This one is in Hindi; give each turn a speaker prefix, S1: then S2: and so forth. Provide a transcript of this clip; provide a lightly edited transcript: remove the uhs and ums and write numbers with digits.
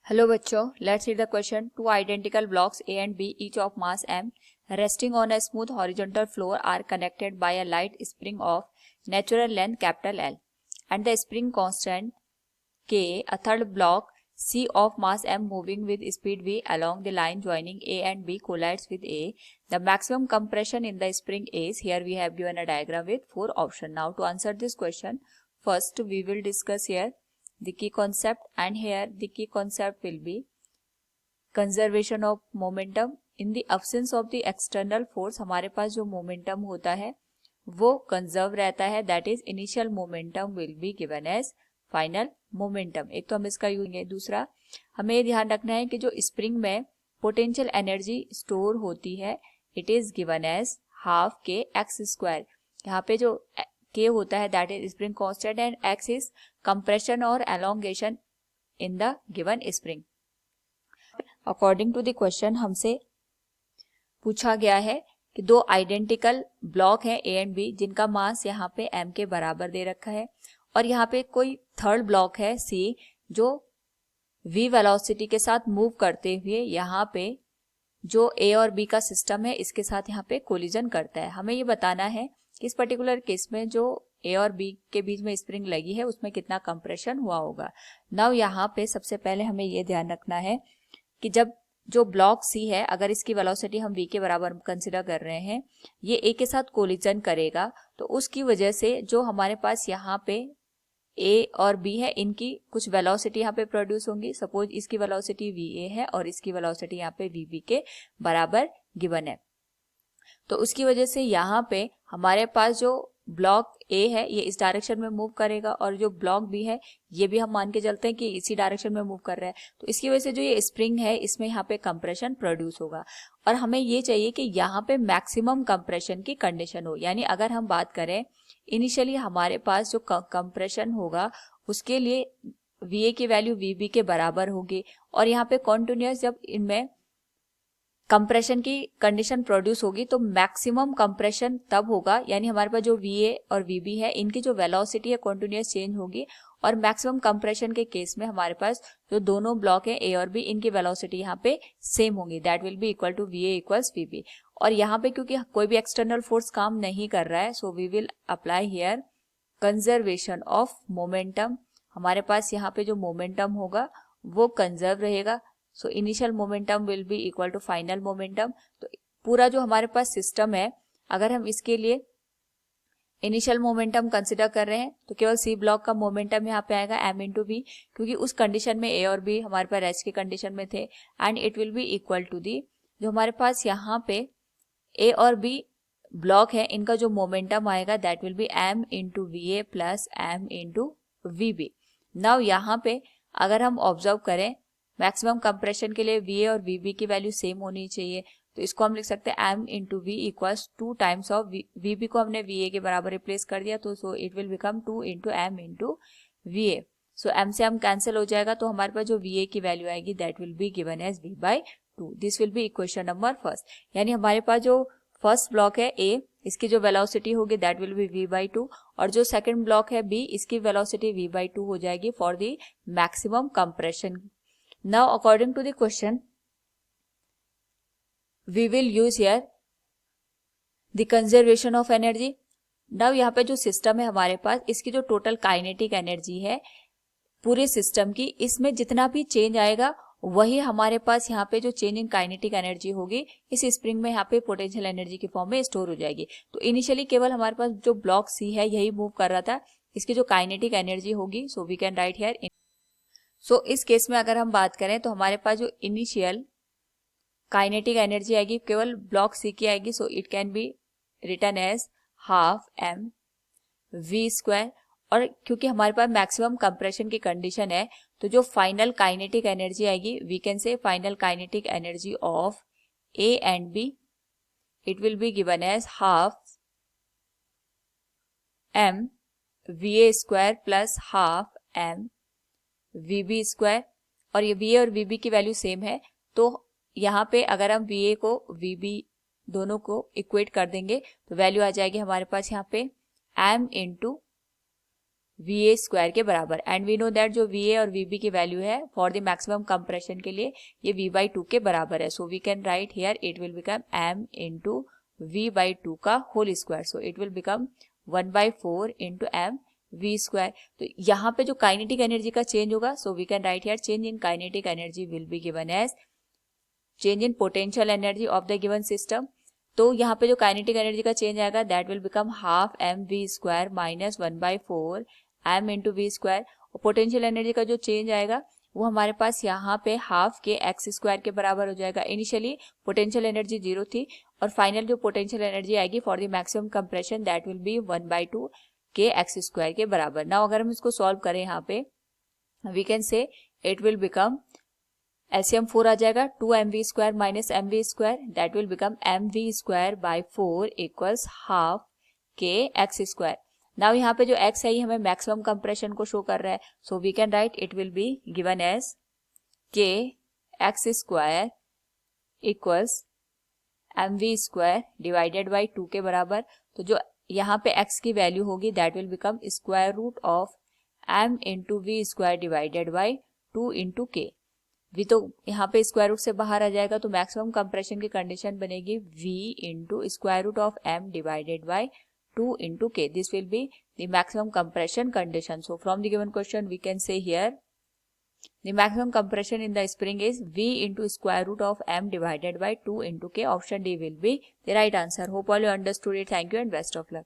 S1: Hello बच्चों, let's read the question. Two identical blocks A and B, each of mass m, resting on a smooth horizontal floor, are connected by a light spring of natural length capital L, and the spring constant K. A third block C of mass m moving with speed v along the line joining A and B collides with A. The maximum compression in the spring is. Here we have given a diagram with 4 options. Now to answer this question, first we will discuss here the key concept, and here the key concept will be conservation of momentum. In the absence of the external force हमारे पास जो momentum होता है वो conserve रहता है, that is initial momentum will be given as final momentum. एक तो हम इसका यूज करेंगे. दूसरा हमें ध्यान रखना है कि जो स्प्रिंग में पोटेंशियल एनर्जी स्टोर होती है it is given as half k x square. यहाँ पे जो k होता है that is spring constant and x is compression और elongation in the given spring. According to the question हमसे पूछा गया है कि दो आइडेंटिकल ब्लॉक हैं ए एंड बी जिनका मास यहाँ पे m के बराबर दे रखा है, और यहाँ पे कोई थर्ड ब्लॉक है c जो v वेलोसिटी के साथ मूव करते हुए यहाँ पे जो a और b का सिस्टम है इसके साथ यहाँ पे कोलिजन करता है. हमें ये बताना है कि इस पर्टिकुलर केस में जो a और b के बीच में स्प्रिंग लगी है उसमें कितना कंप्रेशन हुआ होगा. नाउ यहाँ पे सबसे पहले हमें ये ध्यान रखना है कि जब जो ब्लॉक C है अगर इसकी वेलोसिटी हम v के बराबर कंसिडर कर रहे हैं, ये a के साथ कोलिजन करेगा तो उसकी वजह से जो हमारे पास यहाँ पे a और b है इनकी कुछ वेलोसिटी यहाँ पे प्रोड्यूस होंगी. सपोज इसकी वेलोसिटी va है और इसकी वेलोसिटी यहाँ पे vb के बराबर गिवन है, तो उसकी वजह से यहाँ पे हमारे पास जो ब्लॉक A है ये इस डायरेक्शन में मूव करेगा और जो ब्लॉक B है ये भी हम मान के चलते हैं कि इसी डायरेक्शन में मूव कर रहा है. तो इसकी वजह से जो ये स्प्रिंग है इसमें यहाँ पे कंप्रेशन प्रोड्यूस होगा, और हमें ये चाहिए कि यहाँ पे मैक्सिमम कंप्रेशन की कंडीशन हो. यानी अगर हम बात करें इनिशियली हमारे पास जो कंप्रेशन होगा उसके लिए VA की वैल्यू VB के बराबर होगी, और यहाँ पे कॉन्टिन्यूअस जब इनमें कंप्रेशन की कंडीशन प्रोड्यूस होगी तो मैक्सिमम कंप्रेशन तब होगा. यानी हमारे पास जो VA और VB है इनकी जो वेलोसिटी है कॉन्टिन्यूअस चेंज होगी, और मैक्सिमम कंप्रेशन के केस में हमारे पास जो दोनों ब्लॉक है A और B इनकी वेलोसिटी यहाँ पे सेम होंगी. That will be equal to VA equals VB. और यहाँ पे क्योंकि कोई भी एक्सटर्नल फोर्स काम नहीं कर रहा है so we will apply here conservation of momentum. हमारे पास यहाँ पे जो मोमेंटम होगा वो कंजर्व रहेगा. So initial momentum will be equal to final momentum. तो पूरा जो हमारे पास सिस्टम है अगर हम इसके लिए इनिशियल मोमेंटम कंसिडर कर रहे हैं तो केवल सी ब्लॉक का मोमेंटम यहाँ पे आएगा m इंटू बी, क्योंकि उस कंडीशन में a और b हमारे पास रेस्ट की कंडीशन में थे, and it will be equal to the जो हमारे पास यहाँ पे a और b ब्लॉक है इनका जो मोमेंटम आएगा that will B m into VA plus m into VB. Now यहाँ पे अगर हम ऑब्जर्व करें मैक्सिमम कंप्रेशन के लिए VA और VB की वैल्यू सेम होनी चाहिए, तो इसको हम लिख सकते हैं m into V equals 2 times of VB को हमने VA के बराबर रिप्लेस कर दिया तो सो it will become 2 into m into VA. So m से m कैंसिल हो जाएगा तो हमारे पास जो VA की वैल्यू आएगी that will be given as V by 2. This will be equation number first. यानी हमारे पास जो फर्स्ट ब्लॉक है A इसकी जो वेलोसिटी होगी that will B V by 2, और जो सेकंड ब्लॉक है B इसकी वेलोसिटी V बाई 2 हो जाएगी for the maximum compression. Now according to the question we will use here the conservation of energy. Now यहाँ पे जो सिस्टम है हमारे पास इसकी जो टोटल काइनेटिक एनर्जी है पूरे सिस्टम की, इसमें जितना भी चेंज आएगा वही हमारे पास यहाँ पे जो चेंज इन काइनेटिक एनर्जी होगी इस स्प्रिंग में यहाँ पे पोटेंशियल एनर्जी की फॉर्म में स्टोर हो जाएगी. तो इनिशियली केवल हमारे पास जो ब्लॉक C है यही मूव कर रहा था, इसकी जो काइनेटिक एनर्जी होगी so we can write here. So इस केस में अगर हम बात करें तो हमारे पास जो इनिशियल काइनेटिक एनर्जी आएगी केवल ब्लॉक C की आएगी, so it can be written as half m v square. और क्योंकि हमारे पास मैक्सिमम कंप्रेशन की कंडीशन है तो जो फाइनल काइनेटिक एनर्जी आएगी we can say final kinetic energy of A and B it will be given as half m VA square plus half m VB square. और ये VA और VB की वैल्यू सेम है तो यहाँ पे अगर हम VA को VB दोनों को इक्वेट कर देंगे तो वैल्यू आ जाएगी हमारे पास यहाँ पे m इंटू VA स्क्वायर के बराबर। एंड वी नो दैट जो VA और VB की वैल्यू है फॉर द मैक्सिमम कंप्रेशन के लिए ये V/2 के बराबर है। So we can write here it will become M into V/2 का whole square. So it will become 1/4 into M V square. तो यहाँ पे जो काइनेटिक एनर्जी का चेंज होगा, so we can write here change in kinetic energy will be given as change in potential energy of the given system. तो यहाँ पे जो काइनेटिक एनर्जी का चेंज आएगा that will become half mv square minus 1/4 m into v square. और पोटेंशियल एनर्जी का जो चेंज आएगा वो हमारे पास यहाँ पे हाफ के एक्स स्क्वायर के बराबर हो जाएगा। इनिशियली पोटेंशियल एनर्जी 0 थी और फाइनल जो पोटेंशियल एनर्जी आएगी for the maximum compression that will B 1/2 के एक्स स्क्वायर के बराबर। नाउ अगर हम इसको सॉल्व करें यहाँ पे we can say it will become LCM 4 आ जाएगा 2mv square minus mv square that will become mv square by 4 equals half k x square. Now यहाँ पे जो x है ये हमें मैक्सिमम कंप्रेशन को शो कर रहा है। So we can write it will be given as k x square equals mv square divided by 2 के बराबर। तो जो यहाँ पे x की वैल्यू होगी that will become square root of m into v square divided by 2 into k. V तो यहाँ पे स्क्वायर रूट से बाहर आ जाएगा तो मैक्सिमम कंप्रेशन की कंडीशन बनेगी v into square root of m divided by 2 into k. This will be the maximum compression condition. So from the given question we can say here the maximum compression in the spring is v into square root of m divided by 2 into k. Option D will be the right answer. Hope all you understood it. Thank you and best of luck.